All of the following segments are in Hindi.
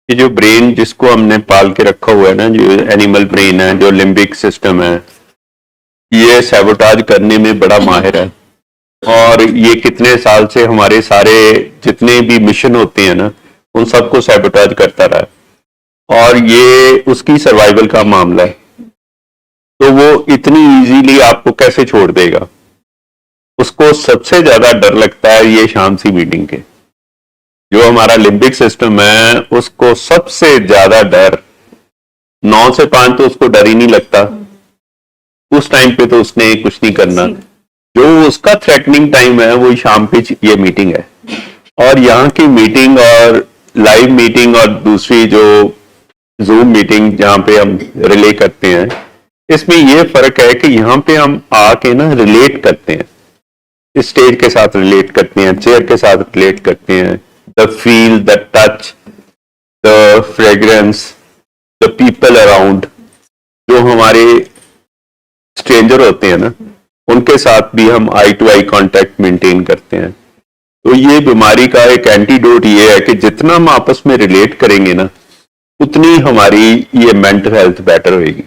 ये जो ब्रेन जिसको हमने पाल के रखा हुआ है ना, जो एनिमल ब्रेन है, जो लिम्बिक सिस्टम है, ये सैबोटाज करने में बड़ा माहिर है। और ये कितने साल से हमारे सारे जितने भी मिशन होते हैं ना, उन सबको सैबोटाज करता रहा है। और ये उसकी सर्वाइवल का मामला है। तो वो इतनी इजीली आपको कैसे छोड़ देगा? उसको सबसे ज्यादा डर लगता है ये शाम सी मीटिंग के। जो हमारा लिम्बिक सिस्टम है उसको सबसे ज्यादा डर 9 से 5 तो उसको डर ही नहीं लगता। उस टाइम पे तो उसने कुछ नहीं करना। जो उसका थ्रेटनिंग टाइम है वो शाम पे ये मीटिंग है। और यहाँ की मीटिंग और लाइव मीटिंग और दूसरी जो जूम मीटिंग जहाँ पे हम रिले करते हैं, इसमें ये फर्क है कि यहाँ पे हम आके ना रिलेट करते हैं, स्टेज के साथ रिलेट करते हैं, चेयर के साथ रिलेट करते हैं। The feel, the touch, the fragrance, the people around, जो हमारे स्ट्रेंजर होते हैं ना, उनके साथ भी हम आई टू आई कांटेक्ट मेंटेन करते हैं। तो ये बीमारी का एक एंटीडोट ये है कि जितना हम आपस में रिलेट करेंगे ना, उतनी हमारी ये मेंटल हेल्थ बेटर होगी।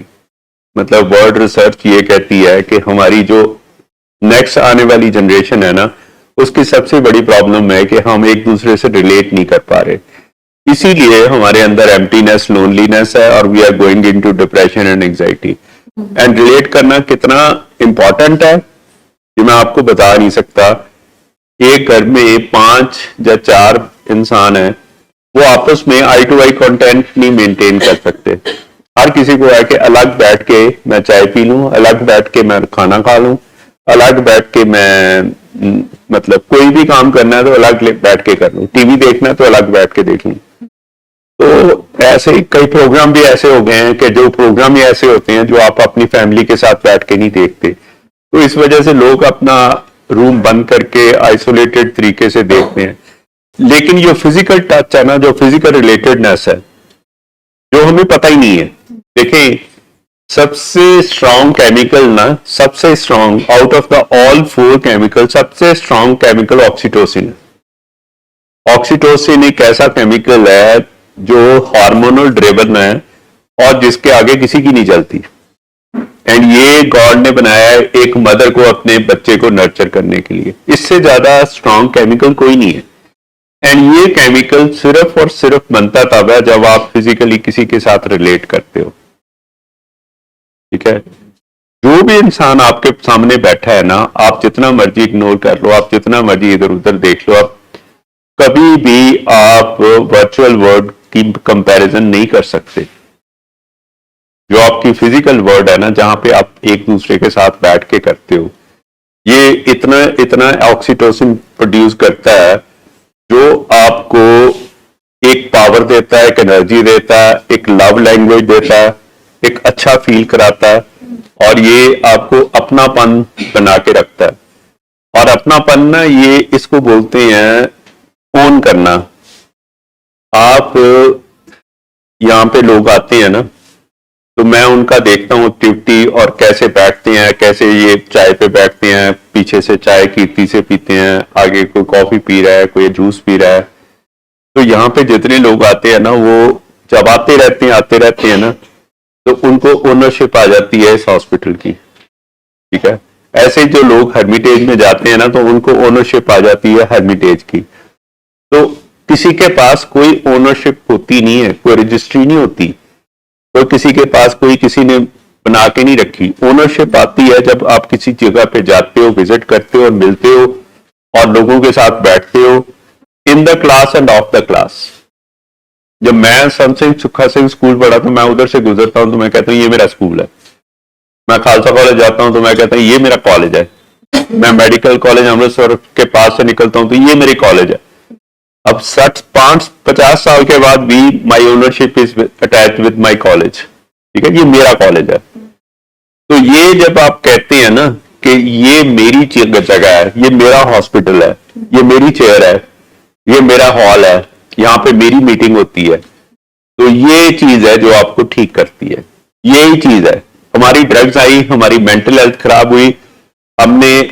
मतलब वर्ल्ड रिसर्च ये कहती है कि हमारी जो नेक्स्ट आने वाली जनरेशन है ना, उसकी सबसे बड़ी प्रॉब्लम है कि हम एक दूसरे से रिलेट नहीं कर पा रहे। इसीलिए हमारे अंदर एम्प्टीनेस, लोनलीनेस है और we are going into depression and anxiety. And relate करना कितना इंपॉर्टेंट है ये मैं आपको बता नहीं सकता। एक घर में 5 या 4 इंसान है, वो आपस में आई टू आई कंटेंट नहीं मेंटेन कर सकते। हर किसी को है कि अलग बैठ के मैं चाय पी लूं, अलग बैठ के मैं खाना खा लूं, अलग बैठ के मैं मतलब कोई भी काम करना है तो अलग बैठ के कर लूं, टीवी देखना है तो अलग बैठ के देख लूं। तो ऐसे ही कई प्रोग्राम भी ऐसे हो गए हैं कि जो प्रोग्राम ही ऐसे होते हैं जो आप अपनी फैमिली के साथ बैठ के नहीं देखते। तो इस वजह से लोग अपना रूम बंद करके आइसोलेटेड तरीके से देखते हैं। लेकिन जो फिजिकल टच है ना, जो फिजिकल रिलेटेडनेस है, जो हमें पता ही नहीं है। देखें, सबसे स्ट्रॉन्ग केमिकल ना, सबसे strong out of the all 4 chemical, सबसे स्ट्रॉन्ग केमिकल ऑक्सीटोसिन है। ऑक्सीटोसिन एक ऐसा केमिकल है जो हार्मोनल ड्रिवन है और जिसके आगे किसी की नहीं चलती। एंड ये गॉड ने बनाया है एक मदर को अपने बच्चे को नर्चर करने के लिए। इससे ज्यादा स्ट्रॉन्ग केमिकल कोई नहीं है। एंड ये केमिकल सिर्फ और सिर्फ बनता तब है जब आप फिजिकली किसी के साथ रिलेट करते हो। ठीक है, जो भी इंसान आपके सामने बैठा है ना, आप जितना मर्जी इग्नोर कर लो, आप जितना मर्जी इधर उधर देख लो, आप कभी भी आप वर्चुअल वर्ल्ड की कंपैरिजन नहीं कर सकते। जो आपकी फिजिकल वर्ल्ड है ना, जहां पे आप एक दूसरे के साथ बैठ के करते हो, ये इतना इतना ऑक्सीटोसिन प्रोड्यूस करता है जो आपको एक पावर देता है, एक एनर्जी देता है, एक लव लैंग्वेज देता है, एक अच्छा फील कराता है और ये आपको अपनापन बना के रखता है। और अपनापन ना, ये इसको बोलते हैं ओन करना। आप यहाँ पे लोग आते हैं ना, तो मैं उनका देखता हूँ एक्टिविटी और कैसे बैठते हैं, कैसे ये चाय पे बैठते हैं, पीछे से चाय कीर्ति से पीते हैं, आगे कोई कॉफी पी रहा है, कोई जूस पी रहा है। तो यहाँ पे जितने लोग आते हैं ना, वो जब आते रहते हैं ना, तो उनको ओनरशिप आ जाती है इस हॉस्पिटल की। ठीक है, ऐसे जो लोग हर्मिटेज में जाते हैं ना, तो उनको ओनरशिप आ जाती है हर्मिटेज की। तो किसी के पास कोई ओनरशिप होती नहीं है, कोई रजिस्ट्री नहीं होती, कोई किसी के पास कोई किसी ने बना के नहीं रखी। ओनरशिप आती है जब आप किसी जगह पे जाते हो, विजिट करते हो और मिलते हो और लोगों के साथ बैठते हो, in the class end of the class. जब मैं सन सिंह सुखा सिंह स्कूल पढ़ा तो मैं उधर से गुजरता हूं तो मैं कहता हूं ये मेरा स्कूल है। मैं खालसा कॉलेज जाता हूं तो मैं कहता हूं ये मेरा कॉलेज है। मैं मेडिकल कॉलेज अमृतसर के पास से निकलता हूं तो ये मेरी कॉलेज है। अब 50 साल के बाद भी my ownership is attach with my college. ठीक है, ये मेरा कॉलेज है। तो ये जब आप कहते हैं ना कि ये मेरी जगह है, ये मेरा हॉस्पिटल है, ये मेरी चेयर है, ये मेरा हॉल है, यहाँ पे मेरी मीटिंग होती है, तो ये चीज है जो आपको ठीक करती है। यही चीज है। हमारी ड्रग्स आई, हमारी मेंटल हेल्थ खराब हुई, हमने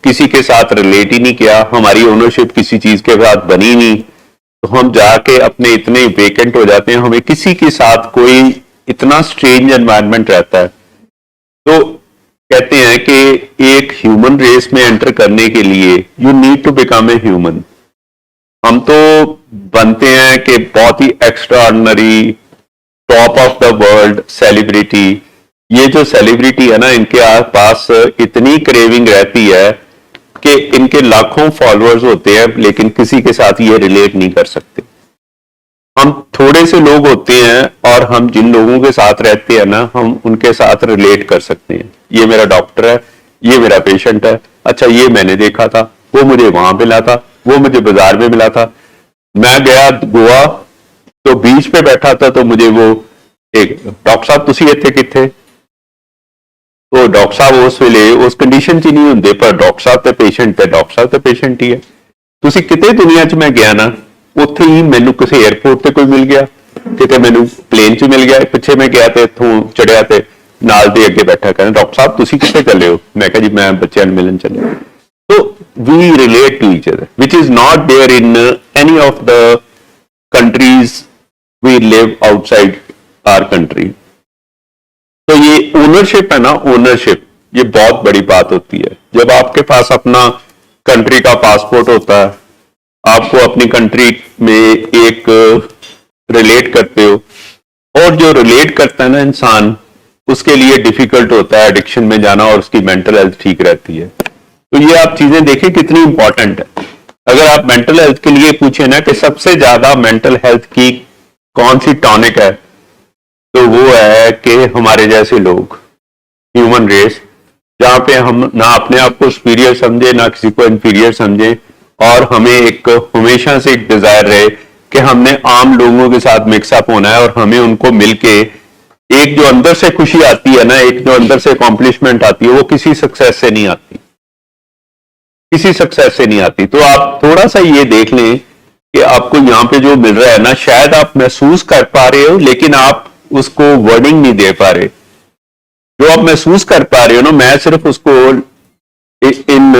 किसी के साथ रिलेट ही नहीं किया, हमारी ओनरशिप किसी चीज के साथ बनी नहीं, तो हम जाके अपने इतने वेकेंट हो जाते हैं, हमें किसी के साथ कोई इतना स्ट्रेंज एनवायरनमेंट रहता है। तो कहते हैं कि एक ह्यूमन रेस में एंटर करने के लिए you need to become a human. हम तो बनते हैं कि बहुत ही extraordinary, top of the world celebrity. ये जो सेलिब्रिटी है ना, इनके पास इतनी क्रेविंग रहती है कि इनके लाखों फॉलोअर्स होते हैं, लेकिन किसी के साथ ये रिलेट नहीं कर सकते। हम थोड़े से लोग होते हैं और हम जिन लोगों के साथ रहते हैं ना, हम उनके साथ रिलेट कर सकते हैं। ये मेरा डॉक्टर है, ये मेरा पेशेंट है, अच्छा ये मैंने देखा था, वो मुझे वहां मिला था, वो मुझे बाजार में मिला था, मैं गया गोवा तो बीच पे बैठा था तो मुझे वो एक डॉक्टर साहब तुसी इत्थे किथे, तो डॉक्टर साहब उस वेले उस कंडीशन च नहीं होंगे, पर डॉक्टर साहब ते पेशेंट है, डॉक्टर साहब ते पेशेंट ही है। तुसी किते दुनिया च मैं गया ना, ਉੱਥੇ ਹੀ ਮੈਨੂੰ ਕਿਸੇ 에ਅਰਪੋਰਟ ਤੇ ਕੋਈ ਮਿਲ ਗਿਆ, ਕਿਤੇ ਮੈਨੂੰ ਪਲੇਨ 'ਚ ਮਿਲ ਗਿਆ, ਪਿੱਛੇ ਮੈਂ ਗਿਆ ਤੇ ਇੱਥੋਂ ਚੜਿਆ ਤੇ ਨਾਲ ਦੇ ਅੱਗੇ ਬੈਠਾ ਕਹਿੰਦਾ ਡਾਕਟਰ ਸਾਹਿਬ ਤੁਸੀਂ ਕਿੱਥੇ ਚੱਲੇ ਹੋ, ਮੈਂ ਕਿਹਾ ਜੀ ਮੈਂ ਬੱਚਿਆਂ ਨੂੰ ਮਿਲਣ ਚੱਲਿਆ। So we relate to each other, which is not there in any of the countries we live outside our country. तो ये ओनरशिप है ना, ओनरशिप ये बहुत बड़ी बात होती है। जब आपके पास अपना कंट्री का पासपोर्ट होता है, आपको अपनी कंट्री में एक रिलेट करते हो, और जो रिलेट करता है ना इंसान, उसके लिए डिफिकल्ट होता है एडिक्शन में जाना और उसकी मेंटल हेल्थ ठीक रहती है। तो ये आप चीजें देखें कितनी इंपॉर्टेंट है। अगर आप मेंटल हेल्थ के लिए पूछे ना कि सबसे ज्यादा मेंटल हेल्थ की कौन सी टॉनिक है, तो वो है कि हमारे जैसे लोग, ह्यूमन रेस, जहां पे हम ना अपने आप को सुपीरियर समझे ना किसी को इंफीरियर समझे, और हमें एक हमेशा से एक डिजायर रहे कि हमने आम लोगों के साथ मिक्सअप होना है, और हमें उनको मिलके एक जो अंदर से खुशी आती है ना, एक जो अंदर से अकॉम्प्लिशमेंट आती है, वो किसी सक्सेस से नहीं आती, किसी सक्सेस से नहीं आती। तो आप थोड़ा सा ये देख लें कि आपको यहाँ पे जो मिल रहा है ना, शायद आप महसूस कर पा रहे हो, लेकिन आप उसको वर्डिंग नहीं दे पा रहे। जो आप महसूस कर पा रहे हो ना, मैं सिर्फ उसको इन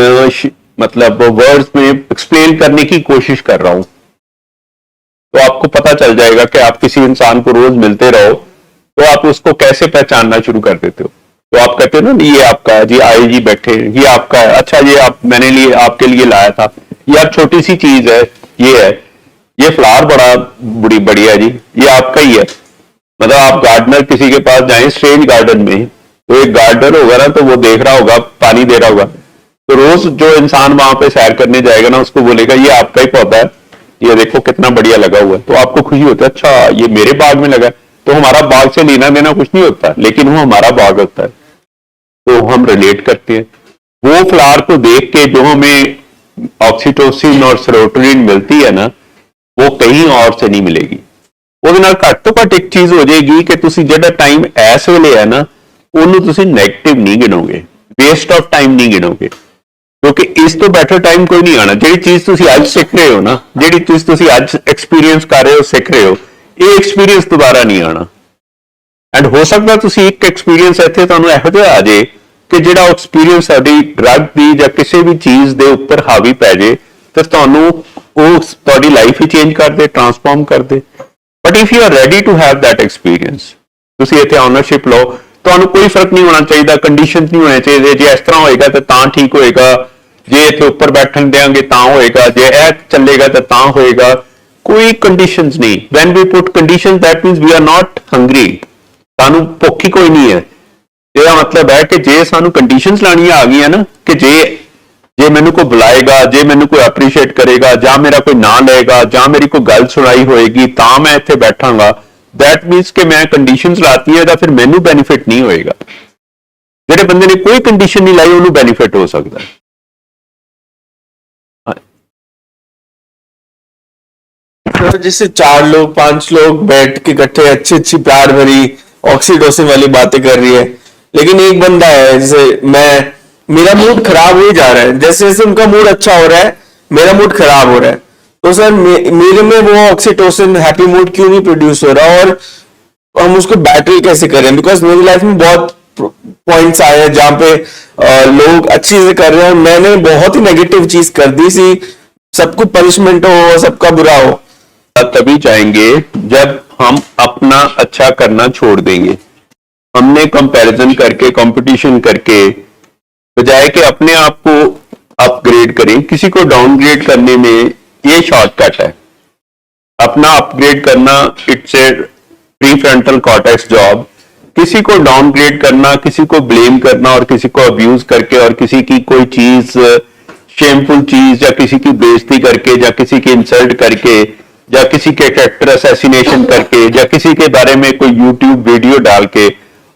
मतलब वर्ड्स में एक्सप्लेन करने की कोशिश कर रहा हूं। तो आपको पता चल जाएगा कि आप किसी इंसान को रोज मिलते रहो तो आप उसको कैसे पहचानना शुरू कर देते हो। तो आप कहते हो ना, ये आपका है जी, आई जी बैठे, ये आपका है, अच्छा ये आप मैंने लिए आपके लिए लाया था, ये आप छोटी सी चीज है, ये है, ये फ्लावर बड़ा बड़ी बढ़िया जी, ये आपका ही है। मतलब आप गार्डनर किसी के पास जाए स्ट्रेंज गार्डन में, तो एक गार्डनर होगा ना, तो वो देख रहा होगा, पानी दे रहा होगा, तो रोज जो इंसान वहां पे सैर करने जाएगा ना, उसको बोलेगा ये आपका ही पौधा है, ये देखो कितना बढ़िया लगा हुआ है। तो आपको खुशी होती है, अच्छा ये मेरे बाग में लगा है। तो हमारा बाग से लेना देना कुछ नहीं होता, लेकिन वो हमारा बाग होता है, तो हम रिलेट करते हैं। वो फ्लावर को देख के जो हमें ऑक्सीटोसिन और सेरोटोनिन मिलती है ना, वो कहीं और से नहीं मिलेगी। ਉਹਦੇ ਨਾਲ ਘੱਟ ਤੋਂ ਘੱਟ ਇੱਕ ਚੀਜ਼ ਹੋ ਜਾਏਗੀ ਕਿ ਤੁਸੀਂ ਜਿਹੜਾ ਟਾਈਮ ਇਸ ਵੇਲੇ ਹੈ ਨਾ, ਉਹਨੂੰ ਤੁਸੀਂ ਨੈਗੇਟਿਵ ਨਹੀਂ ਗਿਣੋਗੇ, ਵੇਸਟ ਆਫ ਟਾਈਮ ਨਹੀਂ ਗਿਣੋਗੇ, ਕਿਉਂਕਿ ਇਸ ਤੋਂ ਬੈਟਰ ਟਾਈਮ ਕੋਈ ਨਹੀਂ ਆਣਾ। ਜਿਹੜੀ ਚੀਜ਼ ਤੁਸੀਂ ਅੱਜ ਸਿੱਖ ਰਹੇ ਹੋ ਨਾ, ਜਿਹੜੀ ਚੀਜ਼ ਤੁਸੀਂ ਅੱਜ ਐਕਸਪੀਰੀਅੰਸ ਕਰ ਰਹੇ ਹੋ, ਸਿੱਖ ਰਹੇ ਹੋ, ਇਹ ਐਕਸਪੀਰੀਅੰਸ ਦੁਬਾਰਾ ਨਹੀਂ ਆਣਾ। ਐਂਡ ਹੋ ਸਕਦਾ ਤੁਸੀਂ ਇੱਕ ਐਕਸਪੀਰੀਅੰਸ ਇੱਥੇ ਤੁਹਾਨੂੰ ਇਹੋ ਜਿਹਾ ਆ ਜੇ ਕਿ ਜਿਹੜਾ ਐਕਸਪੀਰੀਅੰਸ ਸਾਡੀ ਡਰੱਗ ਦੀ ਜਾਂ ਕਿਸੇ ਵੀ ਚੀਜ਼ ਦੇ ਉੱਪਰ ਹਾਵੀ ਪੈ ਜੇ, ਤੇ ਤੁਹਾਨੂੰ ਉਹ ਤੁਹਾਡੀ ਲਾਈਫ ਹੀ ਚੇਂਜ ਕਰ ਦੇ, ਟਰਾਂਸਫਾਰਮ ਕਰ ਦੇ। But if you are ready to have that experience, तुसी इत्थे ऑनरशिप लो, तुहानू कोई फर्क नहीं होना चाहिए, कंडीशन नहीं होने चाहिए, जे इस तरह होएगा तो तां ठीक होएगा, जे इत्थे ऊपर बैठन देंगे तां होएगा, जे ए चलेगा तो तां होएगा, कोई कंडीशंस नहीं। When we put conditions that means we are not hungry, सानू भुख ही कोई नहीं है। ਇਹਦਾ मतलब है कि जे सानू कंडीशंस लानियां आ गई है ना, कि जे मैनू कोई बुलाएगा, जे मैनू कोई अप्रीशिएट करेगा, ਜਾਂ मेरा कोई नाम लेगा, ਜਾਂ मेरी कोई गल सुनाई होएगी, ਤਾਂ मैं इत्थे बैठांगा, दैट मीनस कि मैं कंडीशंस लाती है, तो फिर मैनू बेनिफिट नहीं होएगा। जेडे बंदे ने कोई कंडीशन नहीं लाई, उन्होंने बेनिफिट हो सकता है। जैसे 4 लोग 5 लोग बैठ के इकट्ठे अच्छी प्यार भरी ऑक्सीटोसिन वाली बातें कर रही है, लेकिन एक बंदा है, जैसे मेरा मूड खराब हो ही जा रहा है, जैसे जैसे उनका मूड अच्छा हो रहा है मेरा मूड खराब हो रहा है, तो सर मेरे में वो ऑक्सीटोसिन हैप्पी मूड क्यों नहीं प्रोड्यूस हो रहा, और हम उसको बैटल कैसे करें? बिकॉज मेरी लाइफ में बहुत पॉइंट्स आए हैं जहां पे लोग अच्छी चीजें कर रहे हैं, मैंने बहुत ही नेगेटिव चीज कर दी सी, सबको पनिशमेंट हो, सबका बुरा हो, तभी जाएंगे जब हम अपना अच्छा करना छोड़ देंगे। हमने कंपैरिजन करके, कंपटीशन करके, बजाय कि अपने आप को अपग्रेड करें, किसी को डाउनग्रेड करने में ये शॉर्टकट है। अपना अपग्रेड करना it's a prefrontal cortex job. किसी को डाउनग्रेड करना, किसी को ब्लेम करना और किसी को अब्यूज करके और किसी की कोई चीज, शेमफुल चीज या किसी की बेइज्जती करके या किसी की इंसल्ट करके या किसी के कैरेक्टर असैसिनेशन करके या किसी के बारे में कोई यूट्यूब वीडियो डाल के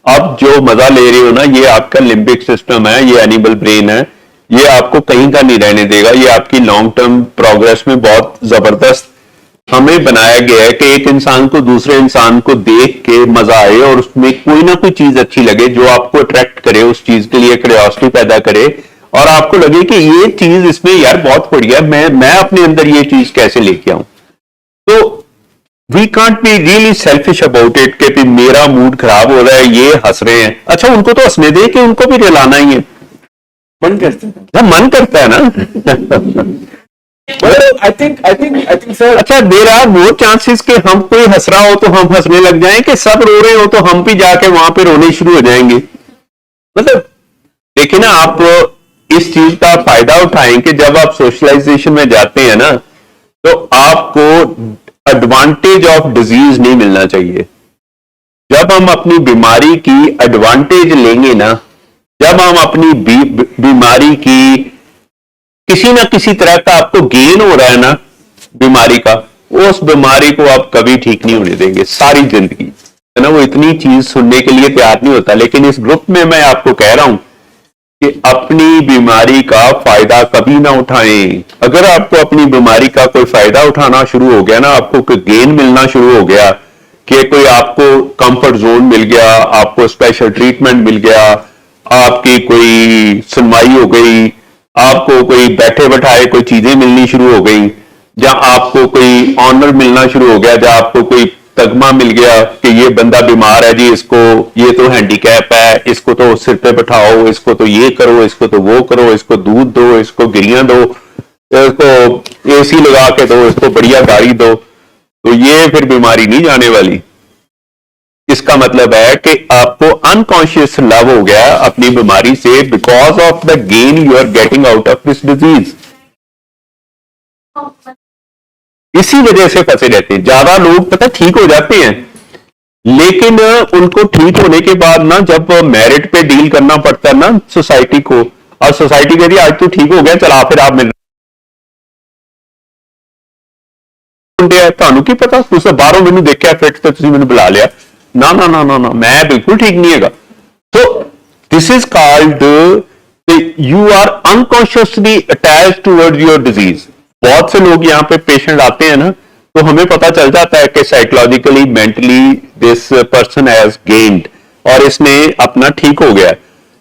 अब जो मजा ले रहे हो ना, ये आपका लिम्बिक सिस्टम है, ये एनिमल ब्रेन है, ये आपको कहीं का नहीं रहने देगा। ये आपकी लॉन्ग टर्म प्रोग्रेस में बहुत जबरदस्त हमें बनाया गया है कि एक इंसान को दूसरे इंसान को देख के मजा आए और उसमें कोई ना कोई चीज अच्छी लगे जो आपको अट्रैक्ट करे, उस चीज के लिए क्यूरियोसिटी पैदा करे और आपको लगे कि ये चीज इसमें यार बहुत बढ़िया, मैं अपने अंदर ये चीज कैसे लेके आऊं। तो we can't be really selfish about it कि मेरा मूड खराब हो रहा है, ये हंस रहे हैं, अच्छा उनको तो हंसने दे कि उनको भी रुलाना ही है। मन करता है, मन करता है ना। आई थिंक सर, अच्छा, देयर आर मोर चांसेस कि हम कोई हंस रहा हो तो हम हंसने लग जाएं, कि सब रो रहे हो तो हम भी जाके वहां पे रोने शुरू हो जाएंगे। मतलब देखिए ना, आप इस चीज का फायदा उठाएं कि जब आप सोशलाइजेशन में जाते हैं ना, तो आपको एडवांटेज ऑफ डिजीज नहीं मिलना चाहिए। जब हम अपनी बीमारी की एडवांटेज लेंगे ना, जब हम अपनी बीमारी की किसी ना किसी तरह का आपको गेन हो रहा है ना बीमारी का, उस बीमारी को आप कभी ठीक नहीं होने देंगे सारी जिंदगी, है ना। वो इतनी चीज सुनने के लिए तैयार नहीं होता, लेकिन इस ग्रुप में मैं आपको कह रहा हूं कि अपनी बीमारी का फायदा कभी ना उठाएं। अगर आपको अपनी बीमारी का कोई फायदा उठाना शुरू हो गया ना, आपको कोई गेन मिलना शुरू हो गया कि कोई आपको कंफर्ट जोन मिल गया, आपको स्पेशल ट्रीटमेंट मिल गया, आपकी कोई सुनवाई हो गई, आपको कोई बैठे बैठाए कोई चीजें मिलनी शुरू हो गई, या आपको कोई ऑनर मिलना शुरू हो गया, या आपको कोई तगमा मिल गया कि ये बंदा बीमार है जी, इसको ये तो हैंडीकैप है, इसको तो सिर पे बैठाओ, इसको तो ये करो, इसको तो वो करो, इसको दूध दो, इसको गिरियां दो, इसको एसी लगा के दो, इसको बढ़िया गाड़ी दो, तो ये फिर बीमारी नहीं जाने वाली। इसका मतलब है कि आपको अनकॉन्शियस लव हो गया अपनी बीमारी से, because of the gain you are getting out of this disease. इसी वजह से फंसे रहते हैं ज्यादा लोग, पता ठीक हो जाते हैं, लेकिन उनको ठीक होने के बाद ना, जब मेरिट पे डील करना पड़ता है ना सोसाइटी को, और सोसाइटी कहती है आज तू ठीक हो गया, चला फिर आप मिल ਤੁਹਾਨੂੰ ਕੀ ਪਤਾ, ਤੁਸੀਂ ਬਾਹਰੋਂ ਮੈਨੂੰ ਦੇਖਿਆ ਫਿੱਟ ਤੇ ਤੁਸੀਂ ਮੈਨੂੰ ਬੁਲਾ ਲਿਆ, ਨਾ ਨਾ ਨਾ ਨਾ ਨਾ, ਮੈਂ ਬਿਲਕੁਲ ਠੀਕ नहीं ਹੈਗਾ। तो this is called you are unconsciously attached towards your disease। बहुत से लोग यहाँ पे पेशेंट आते हैं ना, तो हमें पता चल जाता है कि psychologically mentally this person has gained और इसने अपना ठीक हो गया,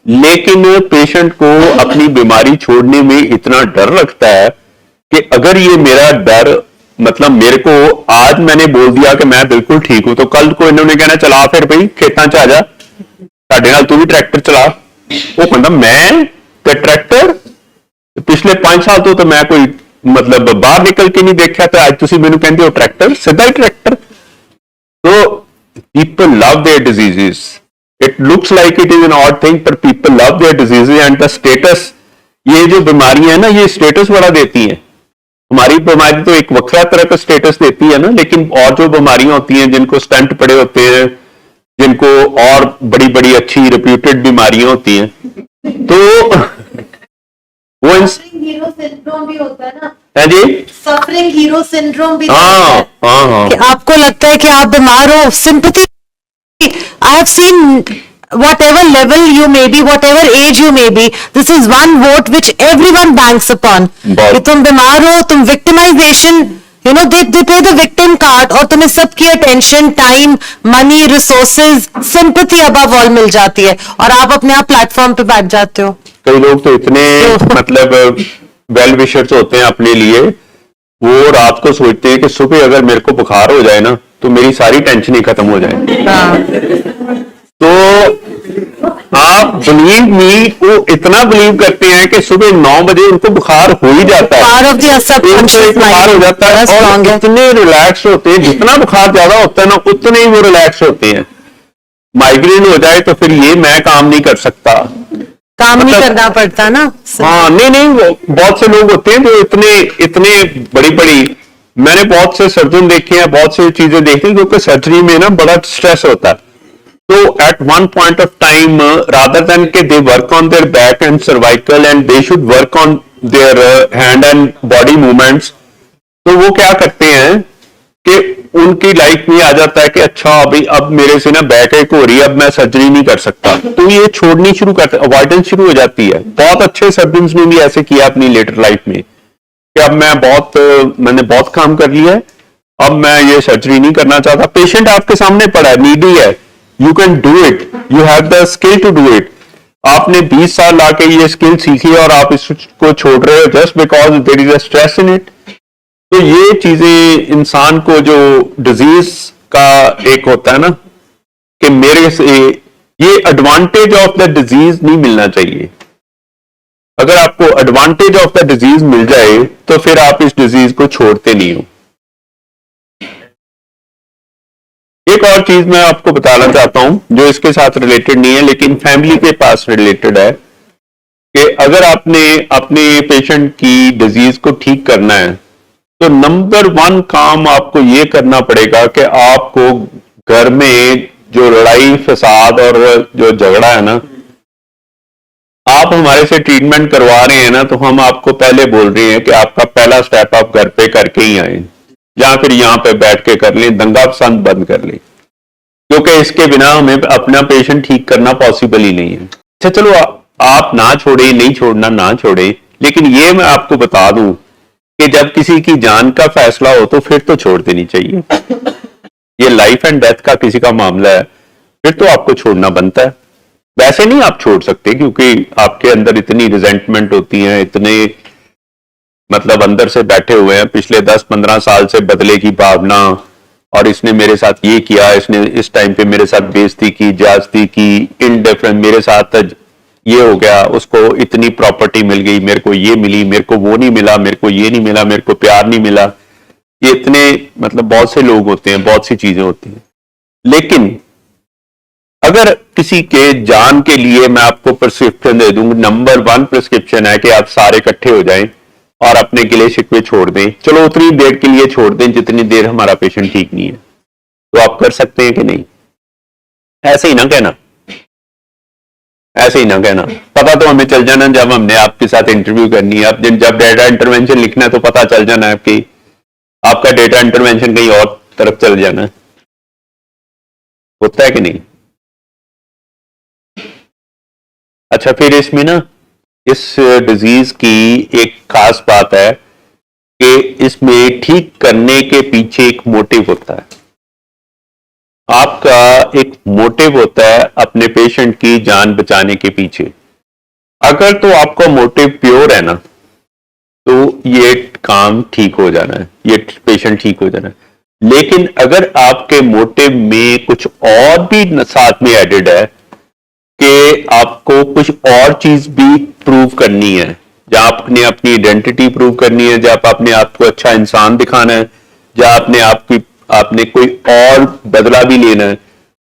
लेकिन पेशेंट को अपनी बीमारी छोड़ने में इतना डर लगता है कि अगर ये मेरा डर, मतलब मेरे को आज मैंने बोल दिया कि मैं बिल्कुल ठीक हूं, तो कल को इन्होंने कहना चला फिर भाई खेतां च आ जा, साडे नाल तू भी ट्रैक्टर चला। वो कहना मैं ते ट्रैक्टर पिछले 5 साल तो मैं कोई मतलब बाहर निकल के नहीं देखा, तो आज तुसी मैनू कहंदे हो ट्रैक्टर, सीधा ही ट्रैक्टर। तो people love their diseases, it looks like it is an odd thing, पर people love their diseases and the status. ये जो बीमारियां है ना, ये स्टेटस बड़ा देती हैं। हमारी बीमारी तो एक वक्रा तरह का स्टेटस देती है ना, लेकिन और जो बीमारियां होती हैं जिनको स्टंट पड़े होते हैं, जिनको और बड़ी बड़ी अच्छी रिप्यूटेड बीमारियां होती हैं, तो वो हीरो सिंड्रोम भी होता है ना, है जी, सफरिंग हीरो सिंड्रोम भी हाँ हाँ हाँ, कि आपको लगता है कि आप बीमार हो, sympathy. I have seen whatever level you may be, whatever age you may be, this is one vote which everyone banks upon। कि तुम बीमार हो, तुम victimization, you know, they play the victim card और तुम्हें सबकी attention, time, money, resources, sympathy above all मिल जाती है और आप अपने आप प्लेटफॉर्म पे बैठ जाते हो। कई लोग तो इतने मतलब वेल विशर्स होते हैं अपने लिए, वो रात को सोचते हैं कि सुबह अगर मेरे को बुखार हो जाए ना, तो मेरी सारी टेंशन ही खत्म हो जाए। तो आप बिलीव मी, वो इतना बिलीव करते हैं कि सुबह 9 बजे उनको बुखार हो ही जाता है, Part of the subconscious बुखार हो mind. जाता है, That's और strong है. इतने रिलैक्स होते हैं, जितना बुखार ज्यादा होता है ना उतने ही वो रिलैक्स होते हैं। माइग्रेन हो जाए तो फिर ये मैं काम नहीं कर सकता, काम नहीं मतलब- करना पड़ता ना. हाँ नहीं, वो बहुत से लोग होते हैं जो इतने इतने बड़ी बड़ी, मैंने बहुत से सर्जन देखे हैं, बहुत से चीजें देखी हैं, क्योंकि सर्जरी में ना बड़ा स्ट्रेस होता है। तो at one point of time rather than के they work on their back and cervical and they should work on their hand and body movements, तो वो क्या करते हैं कि उनकी लाइफ में आ जाता है कि अच्छा अभी अब मेरे से ना बैक एक हो रही है, अब मैं सर्जरी नहीं कर सकता, तो ये छोड़नी शुरू करते, अवॉइडेंस शुरू हो जाती है। बहुत अच्छे सर्जन्स ने भी ऐसे किया अपनी लेटर लाइफ में कि अब मैंने बहुत काम कर लिया है, अब मैं ये सर्जरी नहीं करना चाहता। पेशेंट आपके सामने पड़ा है, नीडी है, you can do it, you have the skill to do it. आपने 20 साल लाके ये स्किल सीखी है और आप इसको छोड़ रहे हो just because there is a stress in it. तो ये चीजें इंसान को जो डिजीज का एक होता है ना कि मेरे से ये एडवांटेज ऑफ द डिजीज नहीं मिलना चाहिए। अगर आपको एडवांटेज ऑफ द डिजीज मिल जाए तो फिर आप इस डिजीज को छोड़ते नहीं हो। एक और चीज मैं आपको बताना चाहता हूं जो इसके साथ रिलेटेड नहीं है लेकिन फैमिली के पास रिलेटेड है कि अगर आपने अपने पेशेंट की डिजीज को ठीक करना है तो नंबर 1 काम आपको ये करना पड़ेगा कि आपको घर में जो लड़ाई फसाद और जो झगड़ा है ना, आप हमारे से ट्रीटमेंट करवा रहे हैं ना, तो हम आपको पहले बोल रहे हैं कि आपका पहला स्टेप आप घर पे करके ही आए या फिर यहां पे बैठ के कर लें, दंगा पसंद बंद कर लें, क्योंकि इसके बिना हमें अपना पेशेंट ठीक करना पॉसिबल ही नहीं है। अच्छा चलो आप ना छोड़े, नहीं छोड़ना ना छोड़े, लेकिन ये मैं आपको बता दूं कि जब किसी की जान का फैसला हो तो फिर तो छोड़ देनी चाहिए। ये लाइफ एंड डेथ का किसी का मामला है, फिर तो आपको छोड़ना बनता है। वैसे नहीं आप छोड़ सकते क्योंकि आपके अंदर इतनी रिजेंटमेंट होती है, इतने मतलब अंदर से बैठे हुए हैं पिछले 10-15 साल से बदले की भावना, और इसने मेरे साथ ये किया, इसने इस टाइम पे मेरे साथ बेइज्जती की, ज्यादती की, इनडिफरेंट मेरे साथ ये हो गया, उसको इतनी प्रॉपर्टी मिल गई, मेरे को ये मिली, मेरे को वो नहीं मिला, मेरे को ये नहीं मिला, मेरे को प्यार नहीं मिला। ये इतने मतलब बहुत से लोग होते हैं, बहुत सी चीजें होती हैं। लेकिन अगर किसी के जान के लिए मैं आपको प्रिस्क्रिप्शन दे दूं, नंबर 1 प्रिस्क्रिप्शन है कि आप सारे इकट्ठे हो जाएं और अपने गिले शिकवे छोड़ दें। चलो उतनी देर के लिए छोड़ दें जितनी देर हमारा पेशेंट ठीक नहीं है, तो आप कर सकते हैं कि नहीं? ऐसे ही ना कहना, ऐसे ही ना कहना। पता तो हमें चल जाना जब हमने आपके साथ इंटरव्यू करनी है। अब जब डेटा इंटरवेंशन लिखना है तो पता चल जाना है कि आपका डेटा इंटरवेंशन कहीं और तरफ चल जाना है। होता है कि नहीं? अच्छा, फिर इसमें ना इस डिजीज की एक खास बात है कि इसमें ठीक करने के पीछे एक मोटिव होता है। आपका एक मोटिव होता है अपने पेशेंट की जान बचाने के पीछे। अगर तो आपका मोटिव प्योर है ना, तो ये काम ठीक हो जाना है, ये पेशेंट ठीक हो जाना है। लेकिन अगर आपके मोटिव में कुछ और भी साथ में एडेड है कि आपको कुछ और चीज भी प्रूव करनी है, जहां आपने अपनी आइडेंटिटी प्रूव करनी है, जहां आपने आपको अच्छा इंसान दिखाना है, जहां आपने कोई और बदला भी लेना है,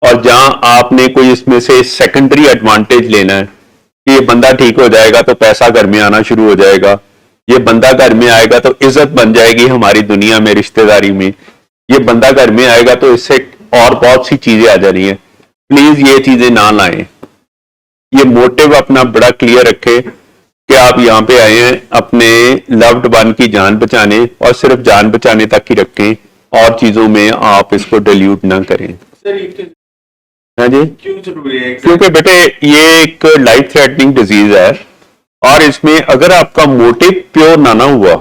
और जहां आपने कोई इसमें से सेकेंडरी एडवांटेज लेना है कि ये बंदा ठीक हो जाएगा तो पैसा घर में आना शुरू हो जाएगा, ये बंदा घर में आएगा तो इज्जत बन जाएगी हमारी दुनिया में, रिश्तेदारी में, ये बंदा घर में आएगा तो इससे और बहुत सी चीजें आ जा रही हैं। प्लीज ये चीजें ना लाएं। ये मोटिव अपना बड़ा क्लियर रखें कि आप यहाँ पे आए हैं अपने लव्ड वन की जान बचाने, और सिर्फ जान बचाने तक ही रखें, और चीजों में आप इसको डिल्यूट ना करें। हाँ जी, क्यों जरूरी है? क्योंकि बेटे ये एक लाइफ थ्रेटनिंग डिजीज है, और इसमें अगर आपका मोटिव प्योर ना हुआ,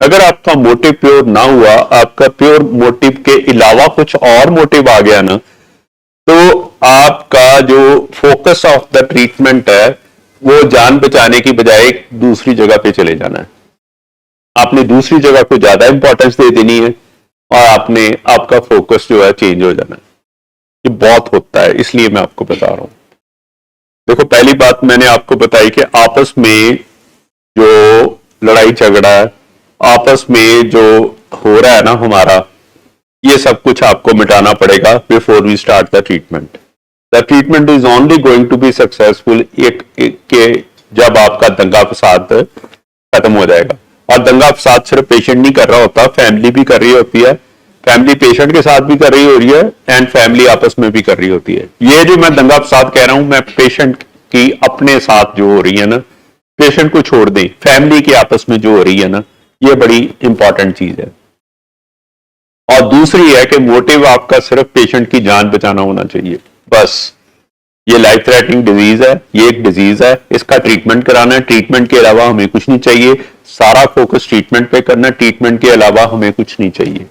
अगर आपका मोटिव प्योर ना हुआ, आपका प्योर मोटिव के अलावा कुछ और मोटिव आ गया ना, तो आपका जो फोकस ऑफ द ट्रीटमेंट है वो जान बचाने की बजाय दूसरी जगह पे चले जाना है। आपने दूसरी जगह को ज्यादा इंपॉर्टेंस दे देनी है, और आपका फोकस जो है चेंज हो जाना है। ये बहुत होता है, इसलिए मैं आपको बता रहा हूं। देखो, पहली बात मैंने आपको बताई कि आपस में जो लड़ाई झगड़ा है, आपस में जो हो रहा है ना हमारा, ये सब कुछ आपको मिटाना पड़ेगा before we start the treatment. The treatment is only going to be successful के जब आपका दंगा फसाद खत्म हो जाएगा। और दंगा फसाद सिर्फ पेशेंट नहीं कर रहा होता, फैमिली भी कर रही होती है, फैमिली पेशेंट के साथ भी कर रही हो रही है, एंड फैमिली आपस में भी कर रही होती है। ये जो मैं दंगा फसाद कह रहा हूं, मैं पेशेंट की अपने साथ जो हो रही है ना, पेशेंट को छोड़ दें, फैमिली के आपस में जो हो रही है ना, ये बड़ी इंपॉर्टेंट चीज है। और दूसरी है कि मोटिव आपका सिर्फ पेशेंट की जान बचाना होना चाहिए, बस। ये लाइफ थ्रेटनिंग डिजीज है, ये एक डिजीज है, इसका ट्रीटमेंट कराना है, ट्रीटमेंट के अलावा हमें कुछ नहीं चाहिए, सारा फोकस ट्रीटमेंट पे करना, ट्रीटमेंट के अलावा हमें कुछ नहीं चाहिए।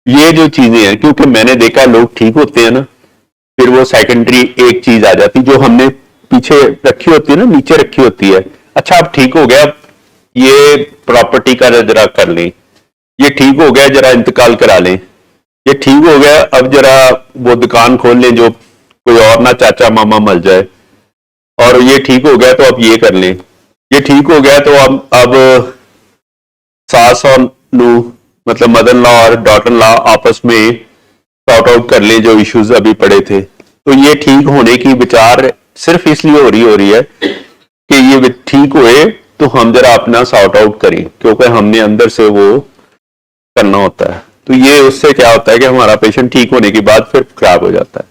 ये जो चीजें हैं, क्योंकि मैंने देखा लोग ठीक होते हैं ना, फिर वो सेकेंडरी एक चीज आ जाती जो हमने पीछे रखी होती है ना, नीचे रखी होती है। अच्छा, अब ठीक हो गया, ये प्रॉपर्टी का जरा कर लें, ये ठीक हो गया, जरा इंतकाल करा लें, ये ठीक हो गया, अब जरा वो दुकान खोल लें जो कोई और ना चाचा मामा मर जाए, और ये ठीक हो गया तो अब ये कर लें, ये ठीक हो गया तो अब सास और नू, मतलब मदर लॉ और डॉटर लॉ आपस में सॉर्ट आउट कर लें जो इश्यूज अभी पड़े थे। तो ये ठीक होने की विचार सिर्फ इसलिए हो रही है कि ये ठीक हुए तो हम जरा अपना सॉर्ट आउट करें, क्योंकि हमने अंदर से वो करना होता है। तो ये उससे क्या होता है कि हमारा पेशेंट ठीक होने के बाद फिर खराब हो जाता है।